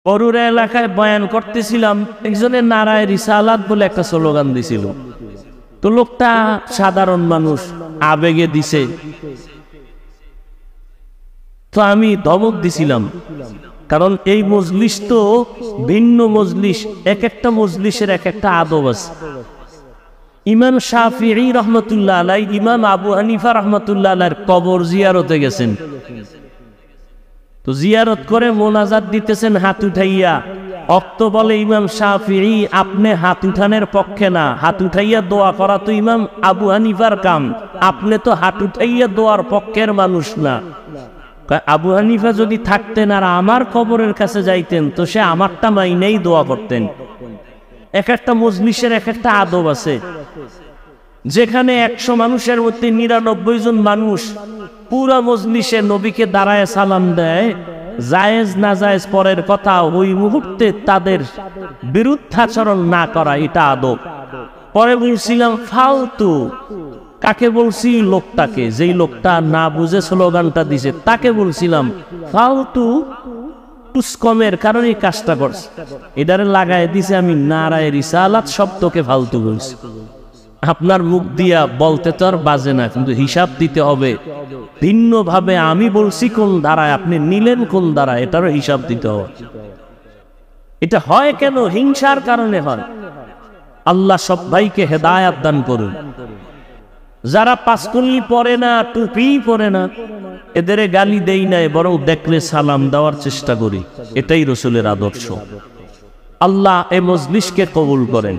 বরুড়া এলাকায় বয়ান করতেছিলাম, একজনের নারায় রিসালাত বলে একটা স্লোগান দিছিল। তো লোকটা সাধারণ মানুষ, আবেগে দিছে, তো আমি ধমক দিছিলাম। কারণ এই মজলিস তো ভিন্ন মজলিস, এক একটা মজলিসের এক একটা আদব আছে। ইমাম শাফিঈ রহমতুল্লাহ আলাই, ইমাম আবু হানিফা রহমতুল্লাহ আলাইর কবর জিয়ারতে গেছেন। তো জিয়ারত করে মোনাজাত দিতেছেন হাত উঠাইয়া। অক্ত বলে ইমাম শাফিঈ, আপনি হাত উঠানের পক্ষে না, হাত উঠাইয়া দোয়া করা তো ইমাম আবু হানিফার কাম, আপনি তো হাত উঠাইয়া দোয়ার পক্ষের মানুষ না। আবু হানিফা যদি থাকতেন আর আমার কবরের কাছে যাইতেন, তো সে আমারটা মাইনেই দোয়া করতেন। এক একটা মজলিসের এক একটা আদব আছে। যেখানে 100 মানুষের মধ্যে 99 জন মানুষ পুরা মজলিসে নবীকে দাঁড়ায় সালাম দেয়, জায়েজ না জায়েজ পরের কথা, ওই মুহূর্তে তাদের বিরুদ্ধাচরণ না করা, এটা আদব। পরে বলছিলাম ফালতু, কাকে বলছি? লোকটাকে, যেই লোকটা না বুঝে স্লোগানটা দিছে তাকে বলছিলাম ফালতু, পুষ্কমের কারণে কাজটা করছে। এটারে লাগায় দিছে আমি নারায়ে রিসালাত শব্দকে ফালতু বলছি। আপনার মুখ দিয়া বলতে তো আর বাজে না, কিন্তু হিসাব দিতে হবে। ভিন্নভাবে আমি বলছি কোন ধারায়, আপনি নিলেন কোন ধারায়, এটারও হিসাব দিতে হবে। এটা হয় কেন? হিংসার কারণে হয়। আল্লাহ সব ভাইকে হেদায়াত দান করুন। যারা পাঁচকুনি পরে না, টুপি পরে না, এদের গালি দেই নাই, বরং দেখলে সালাম দেওয়ার চেষ্টা করি। এটাই রসুলের আদর্শ। আল্লাহ এ মজলিসকে কবুল করেন।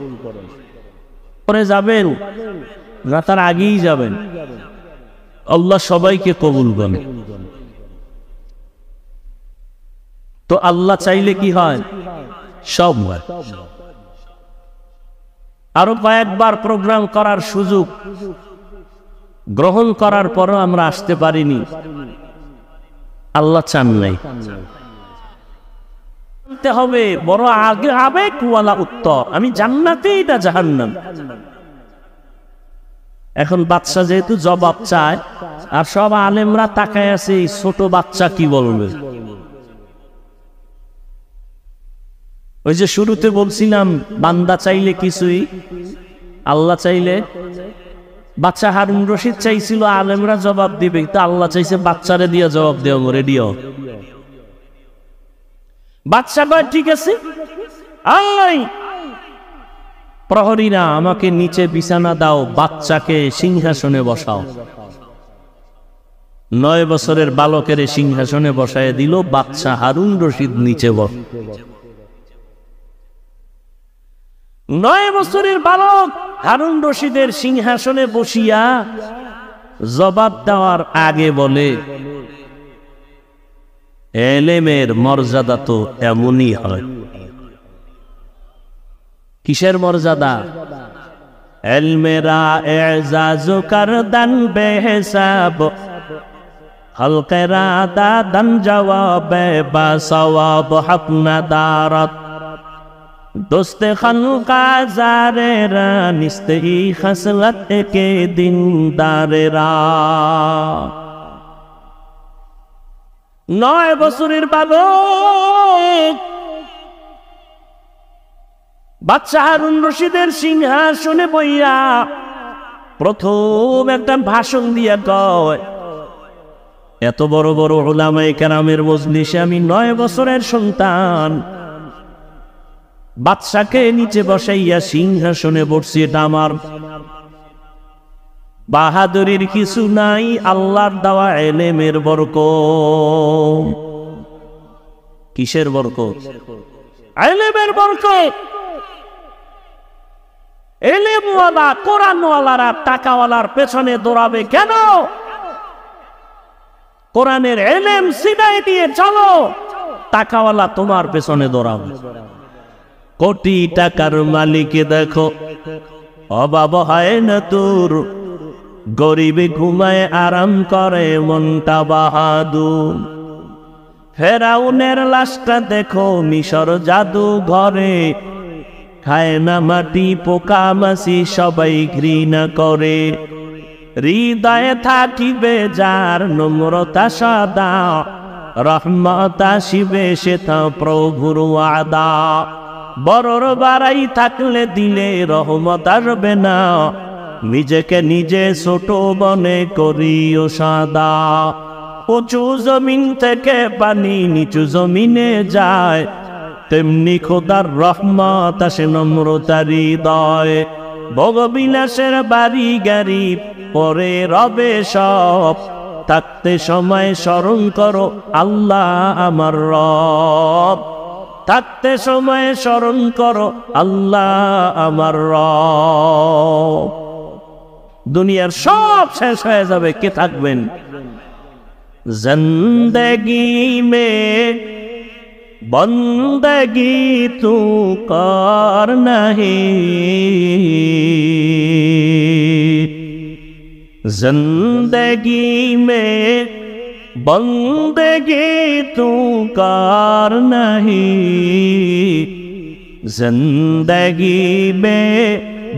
পরে যাবেন না, তার আগেই যাবেন। আল্লাহ সবাইকে কবুল করেন। তো আল্লাহ চাইলে কি হয়? সব হয়। আরো কয়েকবার প্রোগ্রাম করার সুযোগ গ্রহণ করার পরও আমরা আসতে পারিনি। আল্লাহ চান নাই। জানতে হবে বড় আগে আবেগওয়ালা উত্তর, আমি জান্নাতে, এটা জাহান্নাম। এখন বাচ্চা যেহেতু জবাব চায়, আর সব আলেমরা তাকায় আছে এই ছোট বাচ্চা কি বলবে। ওই যে শুরুতে বলছিলাম, বান্দা চাইলে কিছুই, আল্লাহ চাইলে। বাচ্চা হারুন রশিদ চাইছিল আলেমরা জবাব দিবে, তো আল্লাহ চাইছে বাচ্চারে দিয়ে জবাব দেও, রেডিও। বাচ্চা কয় ঠিক আছে, প্রহরীরা আমাকে নিচে বিছানা দাও, বাচ্চাকে সিংহাসনে বসাও। 9 বছরের বালকের সিংহাসনে বসায় দিল, বাচ্চা হারুন রশিদ নিচে বস। 9 বছরের বালক হারুন রশিদের সিংহাসনে বসিয়া জবাব দেওয়ার আগে বলে, এলেমের মর্যাদা তো এমনই হয়। কিসের মর্যাদা? এলমেরা এজাজ করদান বেহিসাব, হলকেরা দাদান জওয়াবে বা সওয়াব হকনা দারত, দোস্তে খানকা জারেরা নিস্তে খসলত কে দিনদারেরা। 9 বছরের বালক বাচ্চা হারুন রশিদের সিংহাসনে বইয়া প্রথম একটা ভাষণ দিয়া কয়, এত বড় বড় উলামায়ে কেরামের মজলিসে আমি 9 বছরের সন্তান, বাদশাকে নিচে বসাইয়া সিংহাসনে বসছি, এটা আমার বাহাদুরির কিছু নাই, আল্লাহর দেওয়া এলেমের বরকত। কিসের বরকত? এলেমের বরকত। এলেমওয়ালা কোরআনওয়ালারা টাকাওয়ালার পেছনে দৌড়াবে কেন? কোরআনের এলেম সিনাই দিয়ে চলো, টাকাওয়ালা তোমার পেছনে দৌড়াবে। কোটি টাকার মালিকে দেখো, অভাব হয় না তোর, গরিবে ঘুমায় আরাম করে মনটা বাহাদুর। ফেরাউনের লাশটা দেখো মিশর জাদু ঘরে, খায় না মাটি পোকা মাছি সবাই ঘৃণা করে। হৃদয়ে থাকিবে যার নম্রতা সদা, রহমত আসিবে সেটা প্রভুর ওয়াদা। বড়র বাড়াই থাকলে দিলে রহমত আসবে না, নিজেকে নিজে ছোট মনে করিও সাদা। উঁচু জমিন থেকে পানি নিচু জমিনে যায়, তেমনি খোদার রহমত আসে নম্রতার হৃদয়। ভোগবিলাসের বাড়ি গাড়ি পরে রবে সব, থাকতে সময় স্মরণ করো আল্লাহ আমার রব। থাকতে সময় স্মরণ করো আল্লাহ আমার রব। দুনিয়ার সব শেষ হয়ে যাবে, কে থাকবেন? জিন্দেগি মে বন্দগি তু কর নাহি, जिंदगी में बंदगी तू कर नहीं, जिंदगी में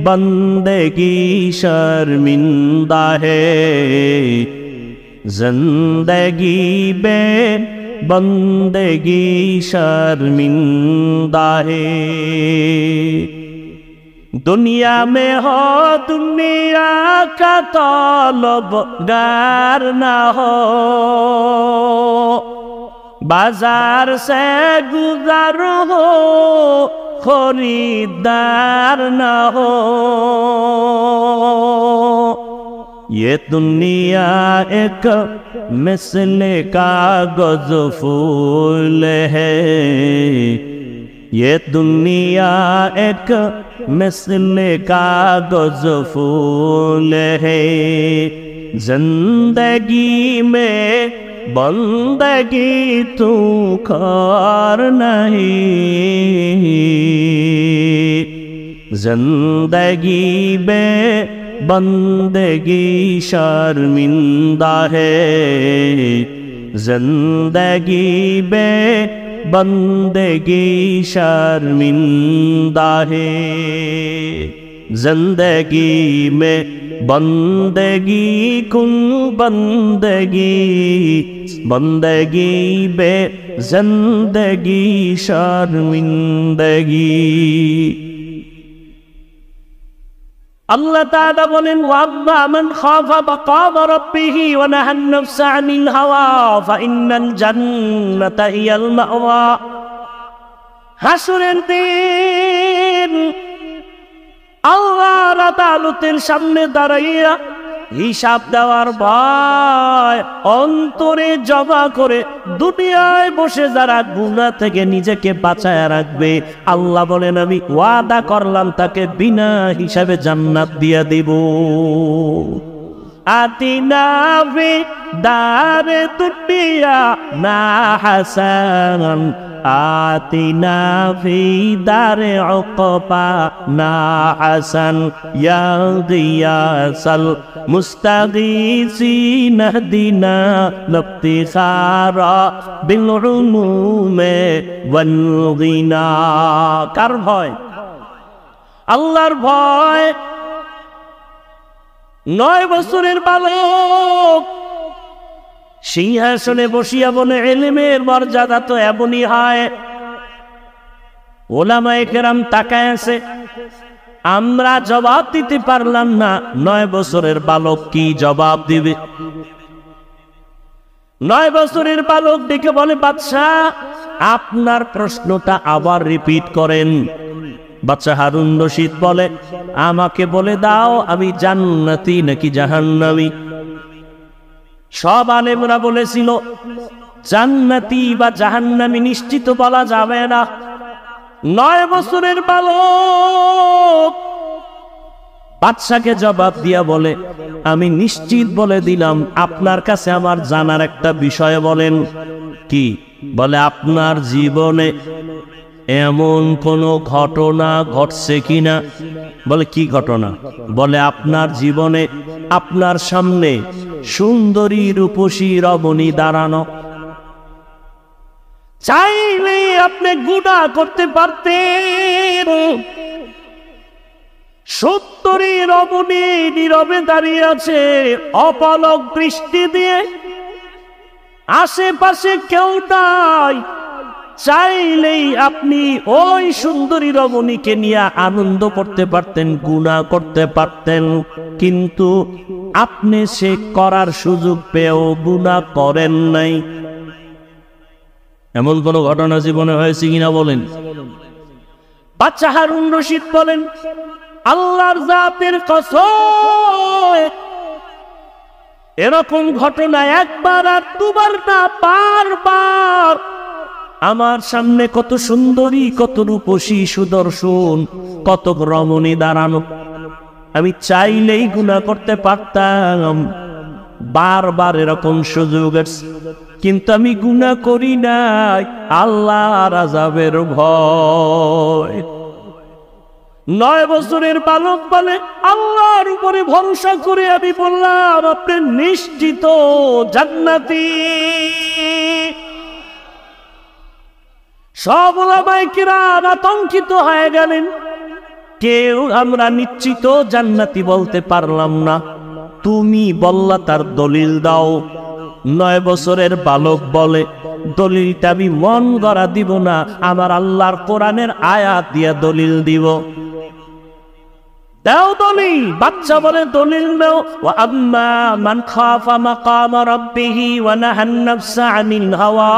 बंदगी शर्मिंदा है, जिंदगी में बंदगी शर्मिंदा है। दुनिया में हो दुनिया का तलबगार ना हो, बाजार से गुजर हो खरीदार ना हो। ये दुनिया एक मिसले कागज फूल है, ये दुनिया एक मिसले कागज फूल है, जिंदगी में बंदगी तू कर नहीं, जिंदगी में बंदगी शर्मिंदा है, जिंदगी में बंदगी शर्मिंदा है। जिंदगी में बंदगी कुन बंदगी, बंदगी बे जिंदगी शर्मिंदगी। আল্লাহ তাআলা বলেন, ওয়াম্মা মান খাফা মাকামা রাব্বিহি ওয়া নাহান নাফসা আনিল হাওয়া ফাইন্নাল জান্নাতা হিয়াল মাওয়া। হাসরের দিন আল্লাহর আদালতের সামনে দাঁড়াইয়া হিসাব দেওয়ার ভয় অন্তরে জমা করে দুনিয়ায় বসে যারা গুনাহ থেকে নিজেকে বাঁচায় রাখবে, আল্লাহ বলেন আমি ওয়াদা করলাম তাকে বিনা হিসাবে জান্নাত দিয়ে দেব। আতিনা ফি দারে দুনিয়া না হাসান, আতিনা ফি দারে উকবা না হাসান, ইয়া গিয়াসাল মুস্তাগীসিন হদিনা লফতিখারা বিল উলুমে ওয়াল গিনা। কার ভয়? আল্লাহর ভয়। 9 বছরের বালক সিংহাসনে বসিয়া বলে, ইলমের মর্যাদা তো এমনই হয়। ওলামায়ে কেরাম তাকায় আছে, আমরা জবাব দিতে পারলাম না, 9 বছরের বালক কি জবাব দিবে? 9 বছরের বালক ডেকে বলে, বাদশাহ আপনার প্রশ্নটা আবার রিপিট করেন। বাদশাহ হারুন রশিদ বলে, আমাকে বলে দাও আমি জান্নাতি নাকি জাহান্নামী। সব আলেমরা বলেছিল জান্নাতি বা জাহান্নামী নিশ্চিত বলা যাবে না। 9 বছরের বালক বাদশাকে জবাব দিয়া বলে, আমি নিশ্চিত বলে দিলাম, আপনার কাছে আমার জানার একটা বিষয় বলেন। কি? বলে আপনার জীবনে এমন কোন ঘটনা ঘটছে কিনা? বলে কি ঘটনা? বলে আপনার জীবনে আপনার সামনে সুন্দরী রূপসী রমণী দাঁড়ানো, চাইলে আপনি গুনাহ করতে পারতেন। সুন্দরী রমণী নীরবে দাঁড়িয়ে আছে, অপলক দৃষ্টি দিয়ে আশেপাশে কেউ নাই, চাইলেই আপনি ওই সুন্দরী রমণীকে নিয়ে আনন্দ করতে পারতেন, গুনাহ করতে পারতেন, কিন্তু আপনি সে করার সুযোগ পেয়েও গুনাহ করেন নাই। এমন কোন ঘটনা জীবনে হয়েছে কিনা বলেন? বাদশা হারুন রশিদ বলেন, আল্লাহর জাতের কসম, এরকম ঘটনা একবার আর দুবার না, বারবার আমার সামনে কত সুন্দরী, কত রূপসী, সুদর্শন, কত রমণী দাঁড়ানো, আমি চাইলেই গুনাহ করতে পারতাম, বারবার এরকম সুযোগ আছে, কিন্তু আমি গুনাহ করি নাই আল্লাহর আযাবের ভয়। 9 বছরের বালক বলে, আল্লাহর উপরে ভরসা করে আমি বললাম, আপনি নিশ্চিত জান্নাতি। সব উলামায়ে কিরাম আতঙ্কিত হয়ে গেলেন, কেউ আমরা নিশ্চিত জান্নাতি বলতে পারলাম না, তুমি বললা তার দলিল দাও। 9 বছরের বালক বলে, দলিলটা আমি মন গড়া দিব না, আমার আল্লাহর কোরআনের আয়াত দিয়ে দলিল দিব। দাও দলিল। বাচ্চা বলে, দলিল দাও। ওয়া আম্মা মান খাফা মাকাম রাব্বিহি ওয়া নাহান নাফসা আনিল হাওয়া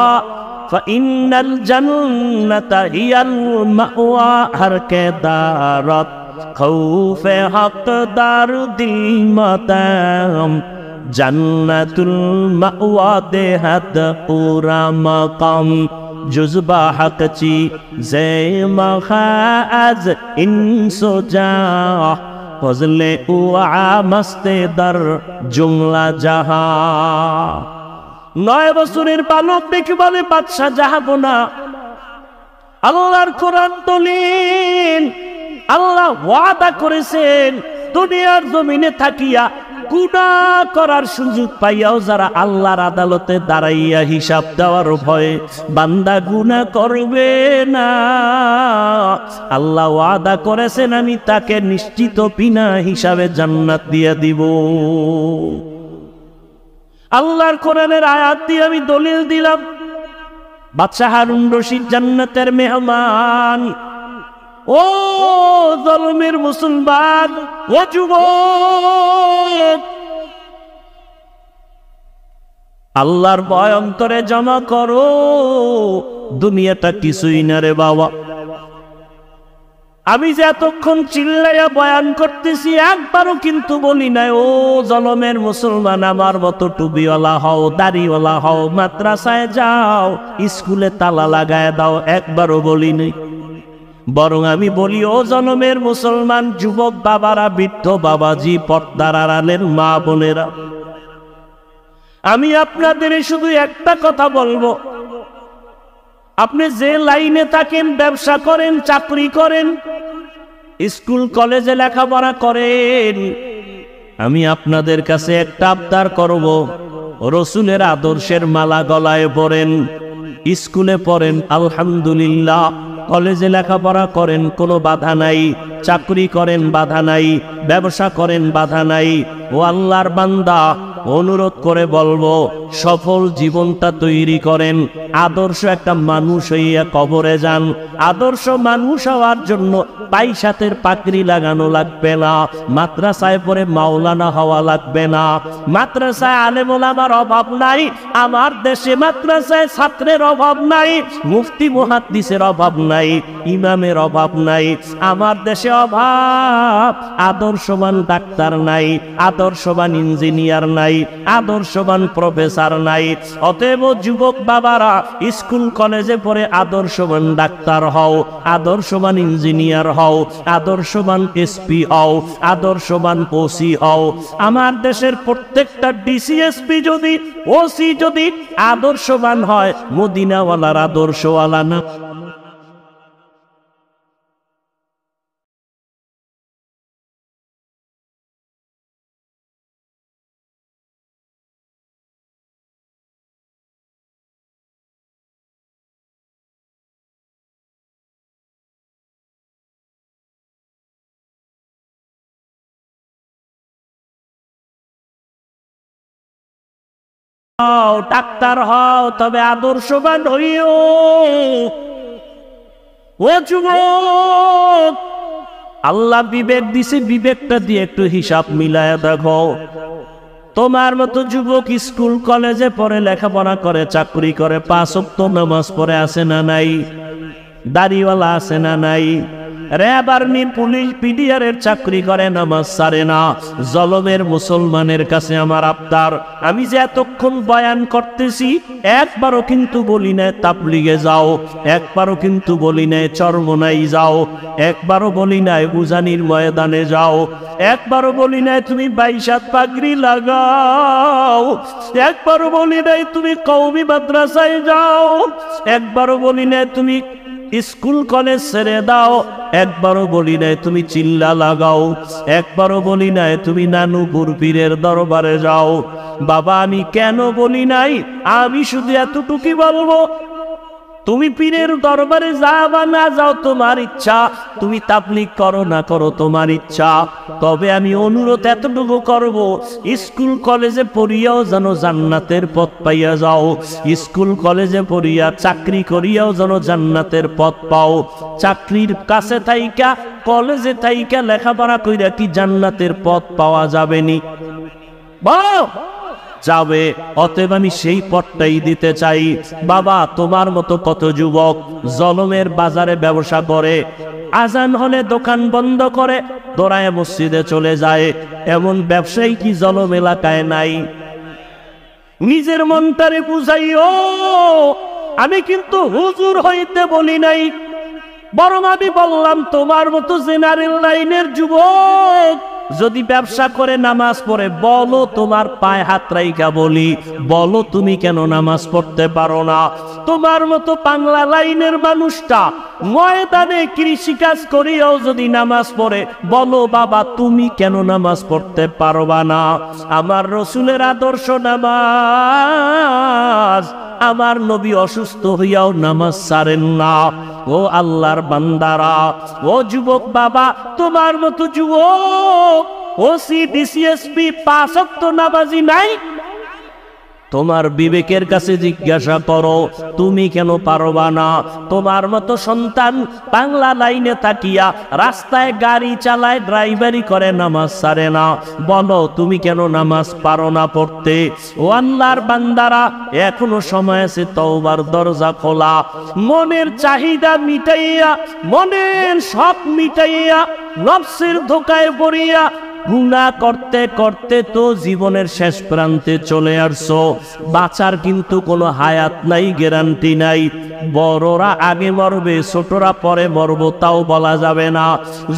ফাইন্নাল জান্নাতা হিয়াল মাওয়া। হর কে দারত খৌফে হকদার দিল মাতাম, জান্নাতুল মাওয়া দেহাত পুরা মাকাম। জুজবা হকচি জে মখাজ ইনসোজা, ফজলে উআ মস্তে দর জুমলা জাহা। 9 বছরের বালক দেখে বলে, বাদশা যাবো না, আল্লাহর কোরআন দলিল, আল্লাহ ওয়াদা করেছেন দুনিয়ার জমিনে থাকিয়া গুনাহ করার সুযোগ পাইয়াও যারা আল্লাহর আদালতে দাঁড়াইয়া হিসাব দেওয়ার ভয়ে বান্দা গুনাহ করবে না, আল্লাহ ওয়াদা করেছেন আমি তাকে নিশ্চিত বিনা হিসাবে জান্নাত দিয়ে দিব। আল্লাহর কোরআনের আয়াত দিয়ে আমি দলিল দিলাম, বাদশা হারুন রশিদ জান্নাতের মেহমান। ও জলমের মুসলমান, ও যুবক, আল্লাহর ভয় অন্তরে জমা করো, দুনিয়াটা কিছুই না রে বাবা। আমি যে এতক্ষণ চিল্লাইয়া বয়ান করতেছি, একবারও কিন্তু বলি নাই ও জলমের মুসলমান, আমার মতো টুপিওয়ালা হও, দাড়িওয়ালা হও, মাদ্রাসায় যাও, স্কুলে তালা লাগায় দাও, একবারও বলি নাই। বরং আমি বলি, ও জনমের মুসলমান যুবক বাবারা, বৃদ্ধ বাবাজি, পর্দার আড়ালের মা বোনেরা, আমি আপনাদের শুধু একটা কথা বলবো, আপনি যে লাইনে থাকেন, ব্যবসা করেন, চাকরি করেন, স্কুল কলেজে লেখাপড়া করেন, আমি আপনাদের কাছে একটা আবদার করব, রসুলের আদর্শের মালা গলায় পরেন, স্কুলে পড়েন আলহামদুলিল্লাহ, কলেজে লেখাপড়া করেন কোনো বাধা নাই, চাকরি করেন বাধা নাই, ব্যবসা করেন বাধা নাই। ও আল্লাহর বান্দা, অনুরোধ করে বলবো, সফল জীবনটা তৈরি করেন, আদর্শ একটা মানুষ হইয়া কবরে যান। আদর্শ মানুষ হওয়ার জন্য পাইসাতের পাকড়ি লাগানো লাগবে না, মাদ্রাসায় পড়ে মাওলানা হওয়া লাগবে না, মাদ্রাসায় আলেম ওলামার অভাব নাই, আমার দেশে মাদ্রাসায় ছাত্রের অভাব নাই, মুফতি মুহাদ্দিসের অভাব নাই, ইমামের অভাব নাই, আমার দেশে অভাব আদর্শবান ডাক্তার নাই, আদর্শবান ইঞ্জিনিয়ার নাই, আদর্শবান প্রফেসর নাই। অতএব যুবক বাবারা, স্কুল কলেজে পড়ে আদর্শবান ডাক্তার হও, আদর্শবান ইঞ্জিনিয়ার হও, আদর্শবান এসপি হও, আদর্শবান ওসি হও। আমার দেশের প্রত্যেকটা ডিসিএসপি যদি, ওসি যদি আদর্শবান হয়, মদিনাওয়ালার আদর্শওয়ালা না। হও, ডাক্তার হও, তবে আদর্শবান হইও। ও যুবক, আল্লাহ বিবেক দিছে, বিবেকটা দিয়ে একটু হিসাব মিলায় দেখো। তোমার মতো যুবক স্কুল কলেজে পড়ে, লেখাপড়া করে, চাকরি করে, 5 ওয়াক্ত নামাজ পড়ে আছে না নাই? দাড়িওয়ালা আছে না নাই? র‍্যাব, আর্মি, পুলিশ, পিডিআরের চাকরি করে, নামাজ ছাড়ে না। জলমের মুসলমানের কাছে আমার আবদার, আমি যে এতক্ষণ বয়ান করতেছি, একবারও কিন্তু বলি নাই তাবলিগে যাও, একবারও কিন্তু বলি নাই চরমনাই যাও, একবারও বলি নাই উজানির ময়দানে যাও, একবারও বলি নাই তুমি 22 পাগড়ি লাগাও, একবারও বলি নাই তুমি কওমি মাদ্রাসায় যাও, একবারও বলি নাই তুমি স্কুল কলেজ ছেড়ে দাও, একবারও বলি নাই তুমি চিল্লা লাগাও, একবারও বলি নাই তুমি নানুপুর পীরের দরবারে যাও। বাবা, আমি কেন বলি নাই? আমি শুধু এতটুকুই বলবো, তুমি পীরের দরবারে যাও বা না যাও তোমার ইচ্ছা, তুমি তাবলীগ করো না করো তোমার ইচ্ছা, তবে আমি অনুরোধ এতটুকু করব, স্কুল কলেজে পড়িয়াও যেন জান্নাতের পথ পাইয়া যাও, স্কুল কলেজে পড়িয়া চাকরি করিয়াও যেন জান্নাতের পথ পাও। চাকরির কাছে থাইকা, কলেজে থাইকা লেখাপড়া কইরা কি জান্নাতের পথ পাওয়া যাবেনি? বলো যাবে। অতএব আমি সেই পথটাই দিতে চাই। বাবা, তোমার মতো কত যুবক জলমের বাজারে ব্যবসা করে, আজান হলে দোকান বন্ধ করে দৌড়ায় মসজিদে চলে যায়। এমন ব্যবসায়ী কি জলম এলাকায় নাই? নিজের মনটারে বুঝাইও, আমি কিন্তু হুজুর হইতে বলি নাই, বরং আমি বললাম তোমার মতো জেনারেল লাইনের যুবক যদি ব্যবসা করে নামাজ পড়ে, বলো তোমার পায়ে হাত রাইখা বলি, বলো তুমি কেন নামাজ পড়তে পারো না? তোমার মতো বাংলা লাইনের মানুষটা ময়দানে কৃষিকাজ করিয়াও যদি নামাজ পড়ে, বলো বাবা তুমি কেন নামাজ পড়তে পারবা না? আমার রসুলের আদর্শ নামাজ, আমার নবী অসুস্থ হইয়াও নামাজ ছাড়েন না। ও আল্লাহর বান্দারা, ও যুবক বাবা, তোমার মতো যুবক ওসি, ডিসিএসপি 5 ওয়াক্ত নামাজি নাই? তোমার বিবেকের কাছে জিজ্ঞাসা করো, তুমি কেন পারবা না? তোমার মতো সন্তান বাংলা লাইনে তাকিয়া রাস্তায় গাড়ি চালায়, ড্রাইভারি করে, নামাজ ছাড়ে না, বলো তুমি কেন নামাজ পারো না পড়তে? ও আল্লাহর বান্দারা, এখনো সময় আছে, তওবার দরজা খোলা, মনের চাহিদা মিটাইয়া, মনের শখ মিটাইয়া, নফসের ধোকায় পড়িয়া গুনাহ করতে করতে তো জীবনের শেষ প্রান্তে চলে আসছো। বাঁচার কিন্তু কোনো হায়াত নাই, গ্যারান্টি নাই। বড়রা আগে মরবে, ছোটরা পরে মরবো তাও বলা যাবে না।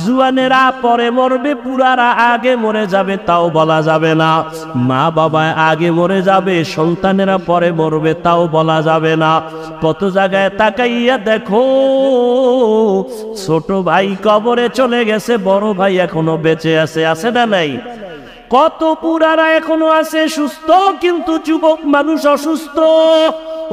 জুয়ানেরা পরে মরবে, পুরারা আগে মরে যাবে তাও বলা যাবে না। মা বাবা আগে মরে যাবে, সন্তানেরা পরে মরবে তাও বলা যাবে না। কত জায়গায় তাকাইয়া দেখো, ছোট ভাই কবরে চলে গেছে, বড় ভাই এখনো বেঁচে আছে, আছে না নাই? কত পুরারা এখনো আছে সুস্থ, কিন্তু যুবক মানুষ অসুস্থ।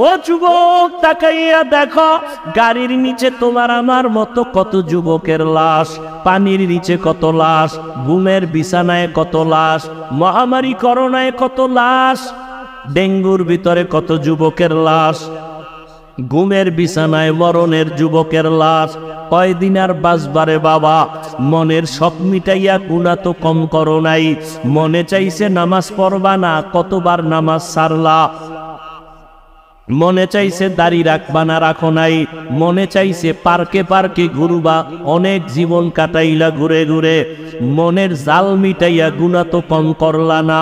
ও যুবক, তাকাইয়া দেখো, গাড়ির নিচে তোমার আমার মতো কত যুবকের লাশ, পানির নিচে কত লাশ, ঘুমের বিছানায় কত লাশ, মহামারী করোনায় কত লাশ, ডেঙ্গুর ভিতরে কত যুবকের লাশ, ঘুমের বিছানায় মরণের যুবকের লাশ। কয়দিন আর বাঁচবারে বাবা? মনের শখ মিটাইয়া গুনাহ তো কম করো নাই। মনে চাইছে নামাজ পড়বা না, কতবার নামাজ ছাড়লা। মনে চাইছে দাড়ি রাখবা না, রাখো নাই। মনে চাইছে পার্কে পার্কে ঘুরবা, অনেক জীবন কাটাইলা ঘুরে ঘুরে। মনের জাল মিটাইয়া গুনাহ তো কম করলা না।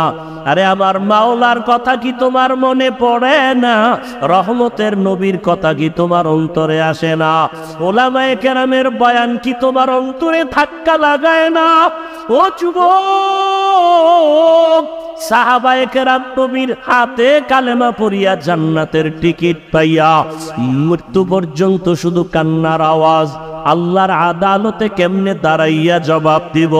আরে আমার মাওলার কথা কি তোমার মনে পড়ে না? রহমতের নবীর কথা কি তোমার অন্তরে আসে না? ওলামায়ে কেরামের বয়ান কি তোমার অন্তরে ধাক্কা লাগায় না? ও যুবক, সাহাবায়ে কেরাম নবীর হাতে কালেমা পড়িয়া জান্নাতের টিকিট পাইয়া মৃত্যু পর্যন্ত শুধু কান্নার আওয়াজ। আল্লাহর আদালতে কেমনে দাঁড়াইয়া জবাব দিব?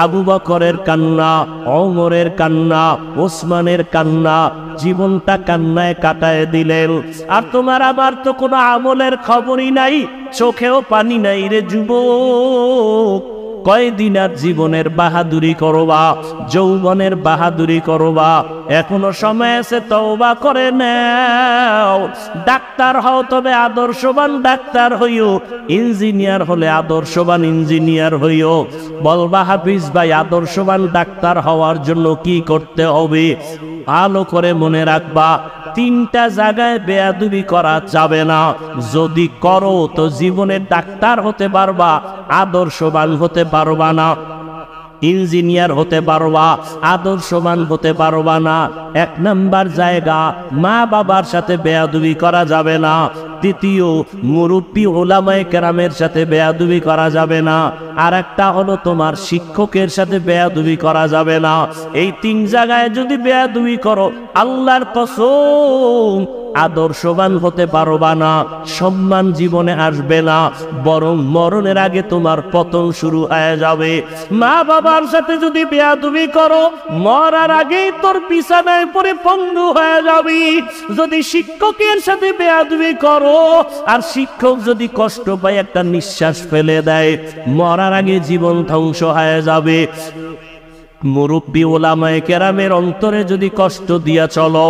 আবু বকরের কান্না, ওমরের কান্না, ওসমানের কান্না, জীবনটা কান্নায় কাটায় দিলেন। আর তোমার আবার তো কোনো আমলের খবরই নাই, চোখেও পানি নাই রে যুবক। কয়দিন আর জীবনের বাহাদুরি করবা, যৌবনের বাহাদুরি করবা? এখনো সময় আছে, তওবা করে নাও। ডাক্তার হও তবে আদর্শবান ডাক্তার হইও, ইঞ্জিনিয়ার হলে আদর্শবান ইঞ্জিনিয়ার হইও। বলবা হাফিজ ভাই আদর্শবান ডাক্তার হওয়ার জন্য কি করতে হবে? ভালো করে মনে রাখবা, 3টা জায়গায় বেয়াদবি করা যাবে না। যদি করো তো জীবনে ডাক্তার হতে পারবা, আদর্শবান হতে পারবা না। ইঞ্জিনিয়ার হতে পারবা, আদর্শবান হতে পারবা না। 1 নাম্বার জায়গা, মা বাবার সাথে বেয়াদবি করা যাবে না। দ্বিতীয়, মুরব্বী ওলামায়ে কেরামের সাথে বেয়াদবি করা যাবে না। আর একটা হলো তোমার শিক্ষকের সাথে বেয়াদবি করা যাবে না। এই 3 জায়গায় যদি বেয়াদবি করো, আল্লাহর কসম আদর্শবান হতে পারবা না, সম্মান জীবনে আসবে না, বরং মরণের আগে তোমার পতন শুরু হয়ে যাবে। মা বাবার সাথে যদি বেয়াদবি করো, মরার আগেই তোর বিছানায় পড়ে পঙ্গু হয়ে যাবি। যদি শিক্ষকের সাথে বেয়াদবি করো, আর শিক্ষক যদি কষ্ট পায় একটা নিঃশ্বাস ফেলে দেয়, মরার আগে জীবন ধ্বংস হয়ে যাবে। মুরব্বী ওলামায়ে কেরামের অন্তরে যদি কষ্ট দিয়া চলো,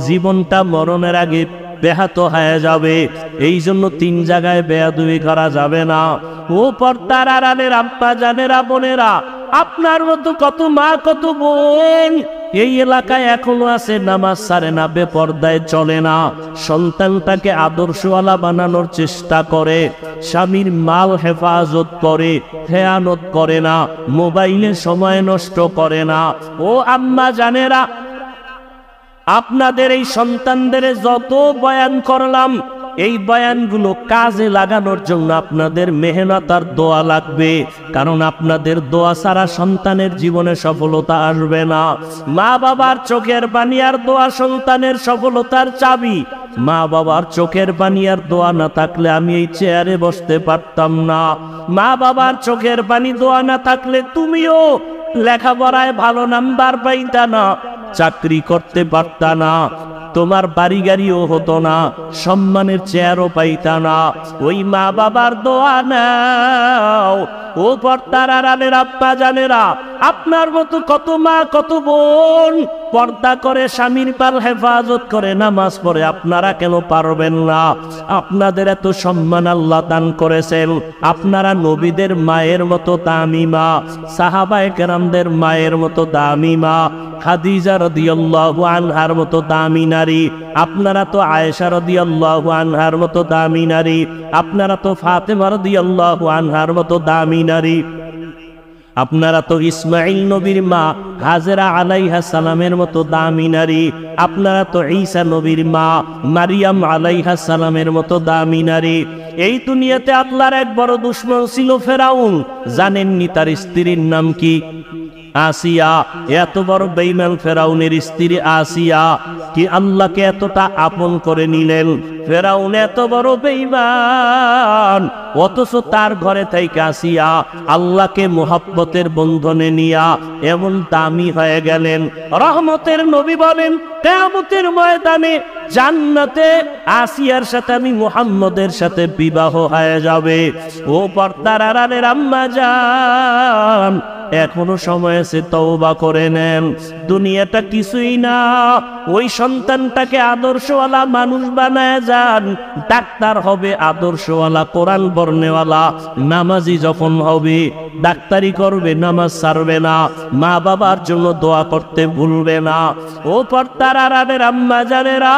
জীবনটা মরণের আগে ব্যাহত হয়ে যাবে। এই জন্য 3 জায়গায় বেয়াদবি করা যাবে না। ও পর্দার আড়ালের আব্বা জানেরা, বোনেরা, আপনার মতো কত মা কত বোন এই এলাকায় এখনো আছে, নামাজ ছাড়ে না, বেপর্দায় চলে না, সন্তানটাকে আদর্শওয়ালা বানানোর চেষ্টা করে, স্বামীর মাল হেফাজত করে, খেয়ানত করে না, মোবাইলে সময় নষ্ট করে না। ও আম্মা জানেরা, আপনাদের এই সন্তানদের যত বয়ান করলাম, এই বয়ানগুলো কাজে লাগানোর জন্য আপনাদের মেহনত আর দোয়া লাগবে। কারণ আপনাদের দোয়া ছাড়া সন্তানের জীবনে সফলতা আসবে না। মা বাবার চোখের পানি আর দোয়া সন্তানের সফলতার চাবি। মা বাবার চোখের পানি আর দোয়া না থাকলে আমি এই চেয়ারে বসতে পারতাম না। মা বাবার চোখের পানি দোয়া না থাকলে তুমিও লেখাপড়ায় ভালো নাম্বার পাইতা না, চাকরি করতে পারতা না, তোমার বাড়ি গাড়িও হতো না, সম্মানের চেয়ারও পাইতা না। ওই মা বাবার দোয়া নাও। ও পর্দার আড়ালের আব্বা জানেরা, আপনার মতো কত মা কত বোন পর্দা করে, স্বামীর পাল হেফাজত করে, নামাজ পড়ে, আপনারা কেন পারবেন না? আপনাদের এত সম্মান আল্লাহ দান করেছেন। আপনারা নবীদের মায়ের মতো দামি মা, সাহাবায়ে কেরামদের মায়ের মতো দামি মা, খাদিজা রাদিয়াল্লাহু আনহার মতো দামি নারী। আপনারা তো আয়েশা রাদিয়াল্লাহু আনহার মতো দামি নারী। আপনারা তো ফাতেমা রাদিয়াল্লাহু আনহার মতো দামি নারী। আপনারা তো ইসমাইল নবীর মা হাজেরা আলাইহা সালামের মতো দামি নারী। আপনারা তো ঈসা নবীর মা মারিয়াম আলাইহা সালামের মতো দামি নারী। এই দুনিয়াতে আল্লাহর এক বড় দুশমন ছিল ফেরাউন। জানেননি তার স্ত্রীর নাম কি? আসিয়া। এত বড় বেঈমান ফেরাউনের স্ত্রী আসিয়া কি আল্লাহকে এতটা আপন করে নিলেন। ফেরাউন এত বড় বেঈমান, অথচ তার ঘরে থেকে আসিয়া আল্লাহকে মুহাব্বতের বন্ধনে নিয়া এমন দামি হয়ে গেলেন। রহমতের নবী বলেন, কিয়ামতের ময়দানে জান্নাতে আসিয়ার সাথে আমি মুহাম্মদের সাথে বিবাহ হয়ে যাবে। ও পর্দার আড়ালের আম্মা জান, এখনো সময় আছে, তওবা করে নেন। দুনিয়াটা কিছুই না। ওই সন্তানটাকে আদর্শওয়ালা মানুষ বানায় যান। ডাক্তার হবে আদর্শওয়ালা, কোরআন পড়নেওয়ালা, নামাজি যখন হবে, ডাক্তারি করবে, নামাজ ছাড়বে না, মা বাবার জন্য দোয়া করতে ভুলবে না। ও পর্দার আড়ালের আম্মা জানেরা,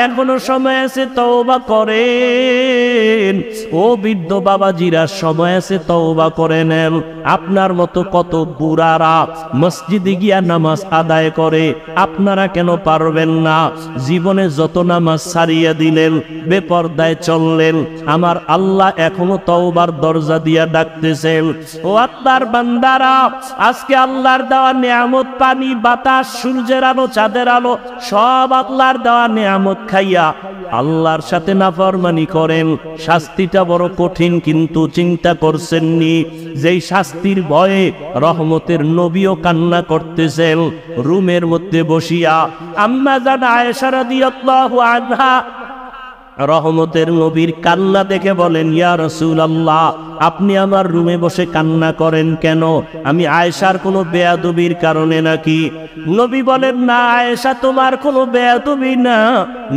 এখনো সময় আছে, তওবা করেন। ও বৃদ্ধ বাবাজিরা, সময় আছে, তওবা করে নেন। আপনার মতো কত বুড়ারা মসজিদে গিয়া নামাজ আদায় করে, আপনারা কেন পারবেন না? জীবনে যত নামাজ ছাড়িয়ে দিলেন, বেপরদায় চললেন, আমার আল্লাহ এখনো তওবার দরজা দিয়া ডাকতেছেন। ও আল্লাহর বান্দারা, আজকে আল্লাহর দেওয়া নিয়ামত, পানি, বাতাস, সূর্যের আলো, চাঁদের আলো, সব আল্লাহর দেওয়া নিয়ামত খাইয়া আল্লাহর সাথে নাফরমানি করেন। শাস্তিটা বড় কঠিন, কিন্তু চিন্তা করছেননি যেই শাস্তির ভয়ে রহমতের নবীও কান্না করতেছেন রুমের মধ্যে বসিয়া। আম্মা জান আয়েশা রাদিয়াল্লাহু আনহা রহমতের নবীর কান্না দেখে বলেন, ইয়া রাসূলুল্লাহ, আপনি আমার রুমে বসে কান্না করেন কেন? আমি আয়েশার কোনো বেয়াদবির কারণে নাকি? নবী বলেন, না আয়েশা, তোমার কোনো বেয়াদবি না।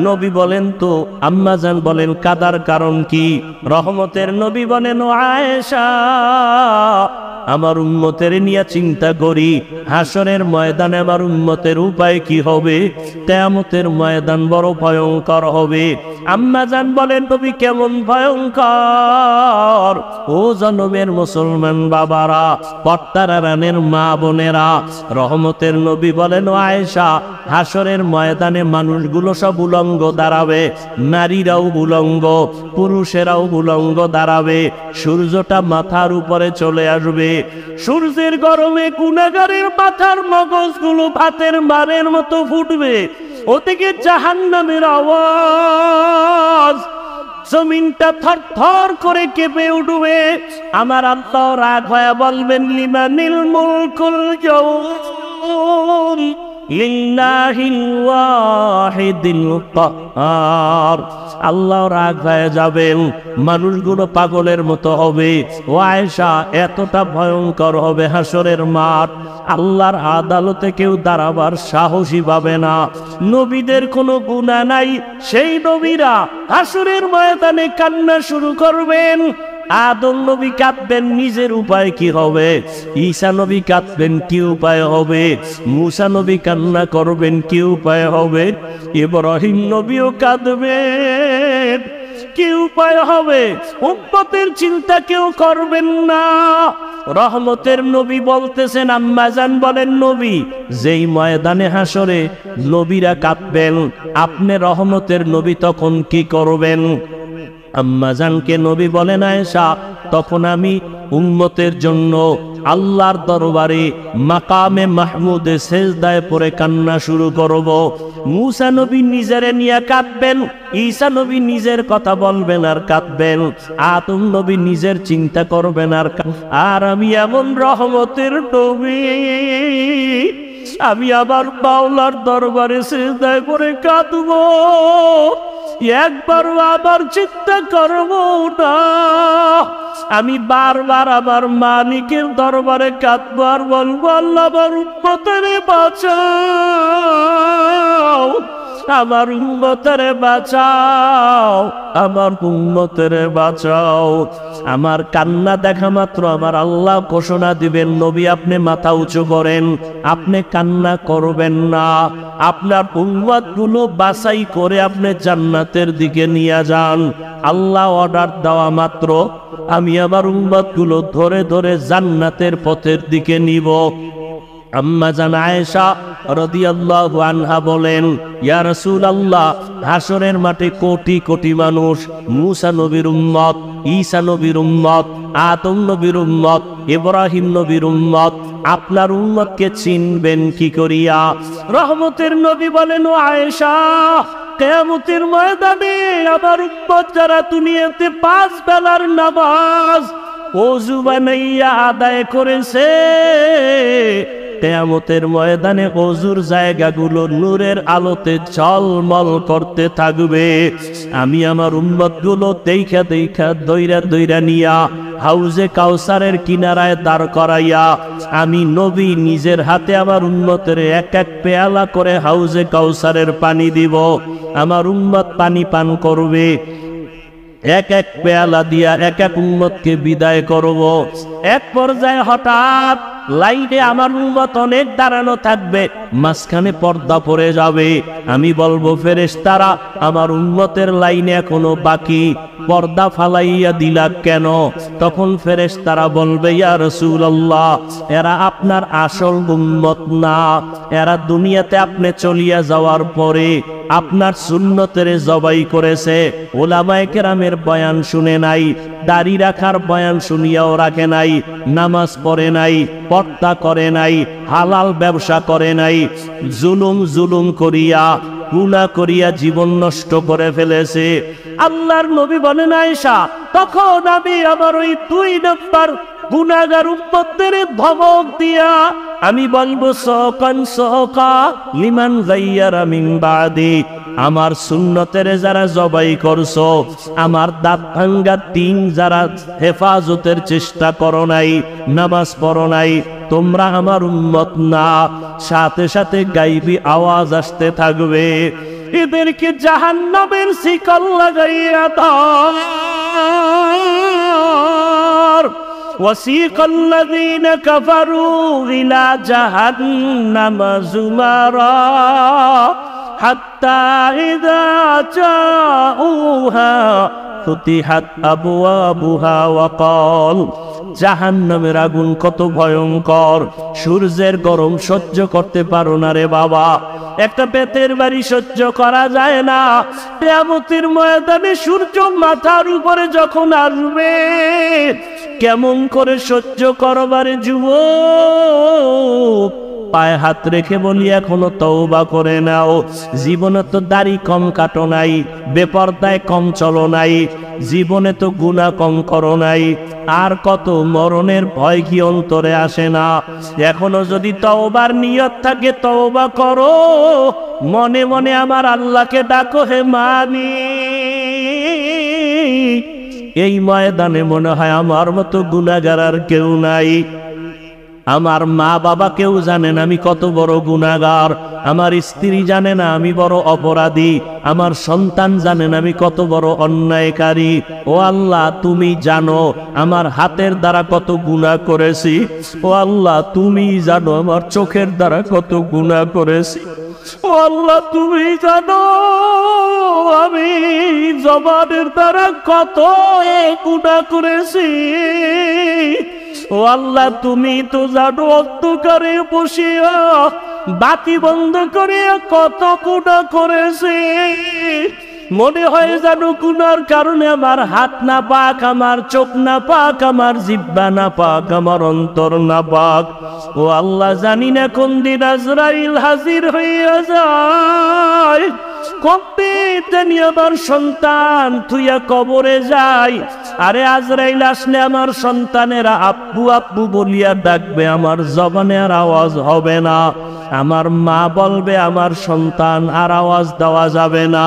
নবী বলেন, তো আম্মাজান বলেন, কাদার কারণ কি? রহমতের নবী বলেন, ও আয়েশা, আমার উম্মতের নিয়ে চিন্তা করি, হাসরের ময়দানে আমার উম্মতের উপায় কি হবে? কিয়ামতের ময়দান বড় ভয়ঙ্কর হবে। আম্মাজান বলেন, নবী কেমন ভয়ঙ্কর? ও জনমের মুসলমান বাবারা, পর্দার আড়ালের মা বোনেরা, রহমতের নবী বলেন, ও আয়েশা, হাসরের ময়দানে মানুষগুলো সব উলঙ্গ দাঁড়াবে, নারীরাও উলঙ্গ, পুরুষেরাও উলঙ্গ দাঁড়াবে। সূর্যটা মাথার উপরে চলে আসবে। সূর্যের গরমে গুনাহগারের মাথার মগজগুলো ভাতের মারের মতো ফুটবে। ওদিকে জাহান্নামের আওয়াজ, জমিনটা থরথর করে কেঁপে উঠবে। আমার আল্লাহ রাগ হয়ে বলবেন, লিমানিল মুলকুল ইয়াউম লিল্লাহিল ওয়াহিদিল কাহ্হার। আল্লাহ রাগ হয়ে যাবেন, মানুষগুলো পাগলের মতো হবে। ও আয়েশা, এতটা ভয়ঙ্কর হবে হাসরের মাঠ, আল্লাহর আদালতে কেউ দাঁড়াবার সাহসী পাবে না। নবীদের কোনো গুনাহ নাই, সেই নবীরা হাসরের ময়দানে কান্না শুরু করবেন। আদম নবী কাঁদবেন, নিজের উপায় কি হবে? ঈসা নবী কাঁদবেন, কি উপায় হবে? মুসা নবী কান্না করবেন, কি উপায় হবে? ইব্রাহিম নবীও কাঁদবেন, কি উপায় হবে? উম্মতের চিন্তা কেউ করবেন না। রহমতের নবী বলতেছেন, আম্মাজান বলেন, নবী যেই ময়দানে হাসরে নবীরা কাঁদবেন, আপনি রহমতের নবী তখন কি করবেন? আম্মাজানকে নবী বলেন, আয়েশা, তখন আমি উম্মতের জন্য আল্লাহর দরবারে মাকামে মাহমুদে সেজদায় পড়ে কান্না শুরু করব। মুসা নবী নিজেরে নিয়ে কাঁদবেন, ঈসা নবী নিজের কথা বলবেন আর কাঁদবেন, আদম নবী নিজের চিন্তা করবেন আর আমি এমন রহমতের নবী, আমি আবার মাওলার দরবারে সিজদায় পড়ে কাঁদবো। একবারও আবার চিন্তা করবো না, আমি বারবার আমার মালিকের দরবারে কাঁদবো আর বলবো, আল্লাহ আমার উম্মতের বাঁচাও, আমার উম্মতের বাঁচাও, আমার উম্মতের বাঁচাও। আমার কান্না দেখা মাত্র আমার আল্লাহ ঘোষণা দিবেন, নবী আপনি মাথা উঁচু করেন, আপনি কান্না করবেন না, আপনার উম্মতগুলো বাছাই করে আপনি জান্নাতের দিকে নিয়ে যান। আল্লাহ অর্ডার দেওয়া মাত্র আমি আমার উম্মতগুলো ধরে ধরে জান্নাতের পথের দিকে নিব। আম্মাজান আয়েশা রাদিয়াল্লাহু আনহা বলেন, ইয়া রাসূলুল্লাহ, হাসরের মাঠে কোটি কোটি মানুষ, মুসা নবীর উম্মত, ঈসা নবীর উম্মত, আদম নবীর উম্মত, ইব্রাহিম নবীর উম্মত, আপনার উম্মতকে চিনবেন কি করিয়া? রহমতের নবী বলেন, ও আয়েশা, কিয়ামতের ময়দানে আমার উম্মত যারা দুনিয়াতে 5 বেলার নামাজ ওযু বানাইয়া আদায় করেছে, কিয়ামতের ময়দানে ওযুর জায়গাগুলো নূরের আলোতে ঝলমল করতে থাকবে। আমি আমার উম্মতগুলো দেখা দেখা দইরা দইরা নিয়া হাউজে কাউসারের কিনারায় দাঁড় করাইয়া আমি নবী নিজের হাতে আমার উম্মতের এক এক পেয়ালা করে হাউজে কাউসারের পানি দিব। আমার উম্মত পানি পান করবে, এক এক পেয়ালা দিয়া এক এক উম্মতকে বিদায় করব। এক পর্যায়ে হঠাৎ লাইনে আমার উম্মত অনেক দাঁড়ানো থাকবে, মাঝখানে পর্দা পড়ে যাবে। আমি বলবো, ফেরেশতারা, আমার উম্মতের লাইনে এখনো বাকি, পর্দা ফালাইয়া দিলা কেন? তখন ফেরেশতারা বলবে, ইয়া রাসূলুল্লাহ, এরা আপনার আসল উম্মত না, এরা দুনিয়াতে আপনি চলিয়া যাওয়ার পরে আপনার সুন্নতের জবাই করেছে, ওলামায়ে কেরামের বয়ান শুনে নাই, দাড়ি রাখার বয়ান শুনিয়াও রাখে নাই, নামাজ পড়ে নাই, পর্দা করে নাই, হালাল ব্যবসা করে নাই, জুলুম করিয়া গুনাহ করিয়া জীবন নষ্ট করে ফেলেছে। আল্লাহর নবী বলেন, আয়েশা, তখন আমি আমার ওই 2 নম্বর গুনাহগার উম্মতদের ধমক দিয়া আমি বলবো, সকান সকা লিমান গায়্যারা মিন বাদি, আমার সুন্নতের যারা জবাই করছো, আমার দাঁত ভাঙ্গা দিন যারা হেফাজতের চেষ্টা করো নাই, নামাজ পড়ো নাই, তোমরা আমার উম্মত না। সাথে সাথে গাইবি আওয়াজ আসতে থাকবে, এদেরকে জাহান্নামের শিকল লাগাইয়া দাও। وسيق الذين كفروا إلى جهنم زمرا حتى إذا جاءوها فتحت أبوابها وقال জাহান্নামের আগুন কত ভয়ঙ্কর, সূর্যের গরম সহ্য করতে পারো না রে বাবা, একটা বেতের বাড়ি সহ্য করা যায় না। কিয়ামতের ময়দানে সূর্য মাথার উপরে যখন আসবে, কেমন করে সহ্য করবারে যুবক? পায়ে হাত রেখে বলি এখনো তওবা করে নাও। জীবনে তো দাড়ি কম কাটো নাই, বেপরদায় কম চলো নাই, জীবনে তো গুনাহ কম করো নাই, আর কত মরণের ভয় কি অন্তরে আসে না? এখনো যদি তওবার নিয়ত থাকে তওবা করো, মনে মনে আমার আল্লাহকে ডাকো, হে মালিক। এই ময়দানে মনে হয় আমার মতো গুনাহগার আর কেউ নাই। আমার মা বাবা কেউ জানে না আমি কত বড় গুনাহগার, আমার স্ত্রী জানে না আমি বড় অপরাধী, আমার সন্তান জানে না আমি কত বড় অন্যায়কারী। ও আল্লাহ, তুমি জানো আমার হাতের দ্বারা কত গুনাহ করেছি। ও আল্লাহ, তুমি জানো আমার চোখের দ্বারা কত গুনাহ করেছি। ও আল্লাহ, তুমি জানো আমি জবানের দ্বারা কত গুনাহ করেছি। ও আল্লাহ, তুমি তো জানো অন্ধকারে বসিয়া বাতি বন্ধ করে কত গুনাহ করেছি। মনে হয় জানো গুনার কারণে আমার হাত না পাক, আমার চোখ না পাক, আমার জিহ্বা না পাক, আমার অন্তর না পাক। ও আল্লাহ, জানি না কোন দিন আজরাইল হাজির হইয়া যায়, কোন দিন জানি আমার সন্তান থুইয়া কবরে যায়। আরে আজরাইল আসলে আমার সন্তানেরা আব্বু আব্বু বলিয়া ডাকবে, আমার জবানে আর আওয়াজ হবে না। আমার মা বলবে আমার সন্তান, আর আওয়াজ দেওয়া যাবে না।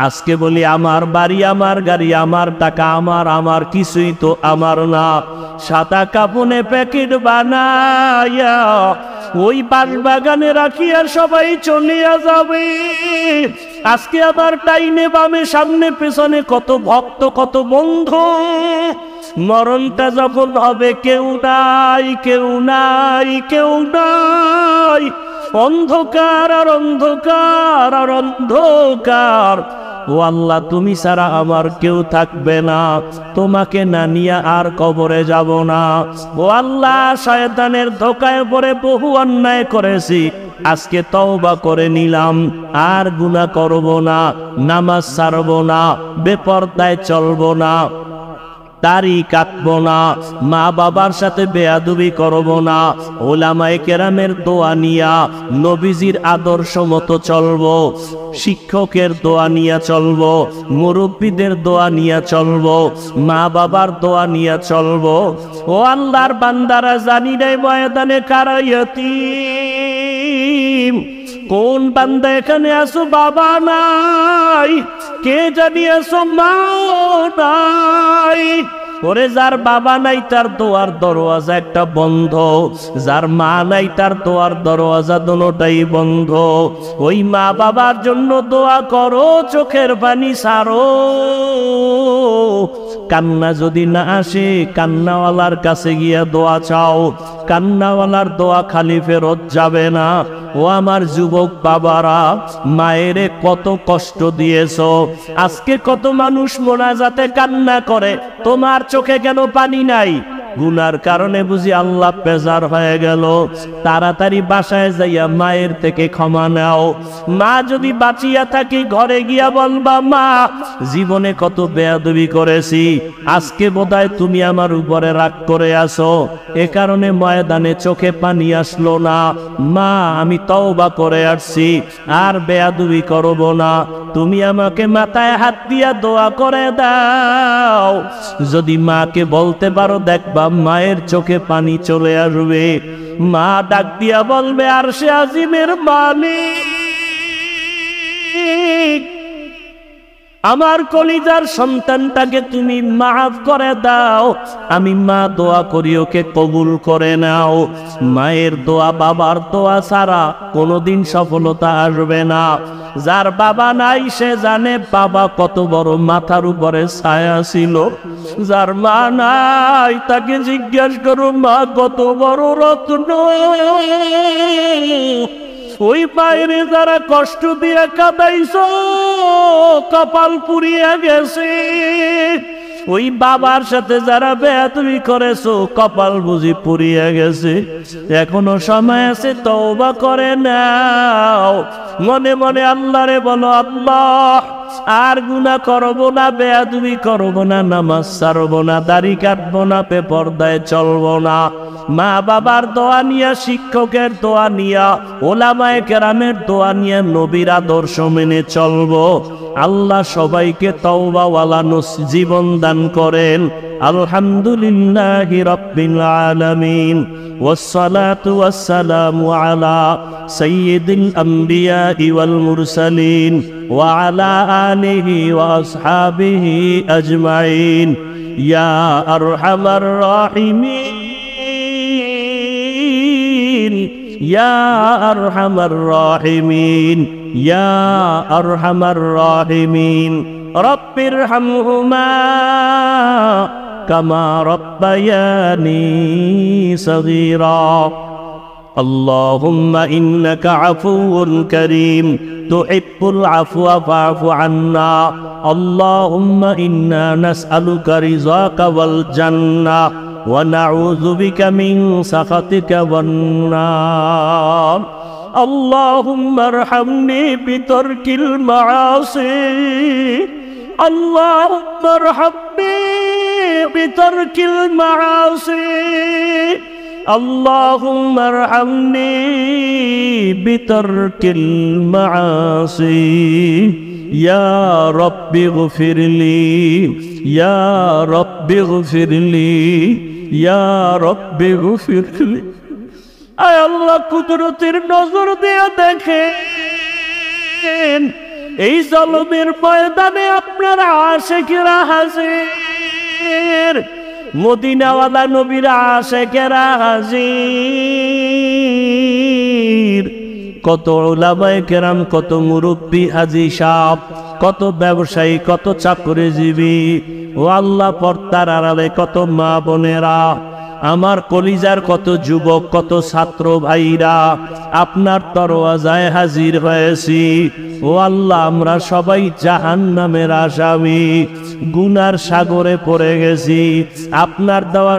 আজকে বলি আমার বাড়ি, আমার গাড়ি, আমার টাকা, আমার কিছুই তো আমার না। সাদা কাপনে প্যাকেট বানাইয়া ওই বাগানে রাখিয়া সবাই চলিয়া যাবে। আজকে আবার ডাইনে বামে সামনে পেছনে কত ভক্ত, কত বন্ধু। মরণটা যখন হবে কেউ নাই, কেউ নাই, কেউ নাই, অন্ধকার আর অন্ধকার আর অন্ধকার। ও আল্লাহ, তুমি ছাড়া আমার কেউ থাকবে না, তোমাকে না নিয়ে আর কবরে যাব না। ও আল্লাহ, শয়তানের ধোকায় পড়ে বহু অন্যায় করেছি, আজকে তওবা করে নিলাম, আর গুনাহ করব না, নামাজ ছাড়ব না, বেপরদায় চলব না, দাড়ি কাটবো না, মা বাবার সাথে বেয়াদবি করব না, ওলামায়ে কেরামের দোয়া নিয়া নবীজির আদর্শ মতো চলবো, শিক্ষকের দোয়া নিয়া চলবো, মুরব্বীদের দোয়া নিয়া চলবো, মা বাবার দোয়া নিয়া চলবো। ও আল্লাহর বান্দারা, জানি নাই ময়দানে কারা ইয়তীম। কোন বান্দা এখানে আসো বাবা নাই, কে জানি আসো মা নাই। ওরে যার বাবা নাই তার দোয়ার দরওয়াজা একটা বন্ধ, যার মা নাই তার দোয়ার দরওয়াজা দুটোটাই বন্ধ। ওই মা বাবার জন্য দোয়া করো, চোখের পানি ছাড়ো। কান্না যদি না আসে কান্নাওয়ালার কাছে গিয়া দোয়া চাও, কান্নাওয়ালার দোয়া খালি ফেরত যাবে না। ও আমার যুবক বাবারা, মায়েরে কত কষ্ট দিয়েছো, আজকে কত মানুষ মোনাজাতে কান্না করে, তোমার চোখে কেন পানি নাই? গুনার কারণে বুঝি আল্লাহ বেজার হয়ে গেল। তাড়াতাড়ি বাসায় যাইয়া মায়ের থেকে ক্ষমা নাও। মা যদি বাঁচিয়া থাকি ঘরে গিয়া বলবা, মা জীবনে কত বেয়াদবি করেছি, আজকে বোধহয় তুমি আমার উপরে রাগ করে আসো, এ কারণে ময়দানে চোখে পানি আসলো না। মা আমি তওবা করে আসছি, আর বেয়াদবি করব না, তুমি আমাকে মাথায় হাত দিয়া দোয়া করে দাও। যদি মাকে বলতে পারো দেখবা মায়ের চোখে পানি চলে আসবে। মা ডাক দিয়া বলবে, আরশে আজিমের মালিক আমার কলিজার সন্তানটাকে তুমি মাফ করে দাও। আমি মা দোয়া করি ওকে কবুল করে নাও। মায়ের দোয়া বাবার দোয়া ছাড়া কোনোদিন সফলতা আসবে না। যার বাবা নাই সে জানে বাবা কত বড় মাথার উপরে ছায়া ছিল। যার মা নাই তাকে জিজ্ঞেস করো মা কত বড় রত্ন। ওই বাইরে যারা কষ্ট দিয়ে কাঁদাইছো কপাল পুড়িয়ে গেছে। ওই বাবার সাথে যারা বেয়াদবি করেছো কপাল বুঝি পুড়িয়ে গেছে। এখনো সময় আছে, তওবা করে নাও। মনে মনে আল্লাহরে বলো, আল্লাহ আর গুনাহ করব না, বেয়াদবি করব না, নামাজ ছাড়ব না, দাড়ি কাটবো না, বেপরদায় চলবো না। মা বাবার দোয়া নিয়া, শিক্ষকের দোয়া নিয়া, ওলামায়ে কেরামের দোয়া নিয়া নবীর আদর্শ মেনে চলবো। আল্লাহ সবাইকে তওবাওয়ালা জীবন দান করেন। আলহামদুলিল্লাহি রাব্বিল আলামিন। ওয়াসসালাতু ওয়াসসালামু আলা সাইয়্যিদিল আমবিয়াই ওয়াল মুরসালিন ওয়া আলা আলিহি ওয়া আসহাবিহি আজমাইন। ইয়া আরহামার রাহিমিন, ইয়া আরহামার রাহিমিন, ইয়া আরহামার রাহিমিন। রব্বিরহামহুমা কামা রব্বায়ানি সগীরা। اللهم إنك عفو كريم تحب العفو فاعف عنا. اللهم إنا نسألك رضاك والجنة ونعوذ بك من سخطك والنار. اللهم ارحمني بترك المعاصي. اللهم ارحمني بترك المعاصي. اللهم ارحمني بترك المعاصي. يا رب اغفر لي، يا رب اغفر لي، يا رب اغفر لي. আয় আল্লাহ কুদরতের নজর দিয়ে দেখেন এই জলমের ময়দানে আপনার আশিকেরা হাজির, মদিনাওয়ালা নবীর আশিকেরা হাজির। কত উলামায়ে কেরাম, কত মুরব্বী হাজী সাহেব, কত ব্যবসায়ী, কত চাকরিজীবী, ও আল্লাহ পর্দার আড়ালে কত মা বোনেরা, আমার কলিজার কত যুবক, কত ছাত্র ভাইরা আপনার দরওয়াজায় হাজির হয়েছি। ও আল্লাহ, আমরা সবাই জাহান্নামের আসামি, গুনার সাগরে পড়ে গেছি। আপনার দেওয়া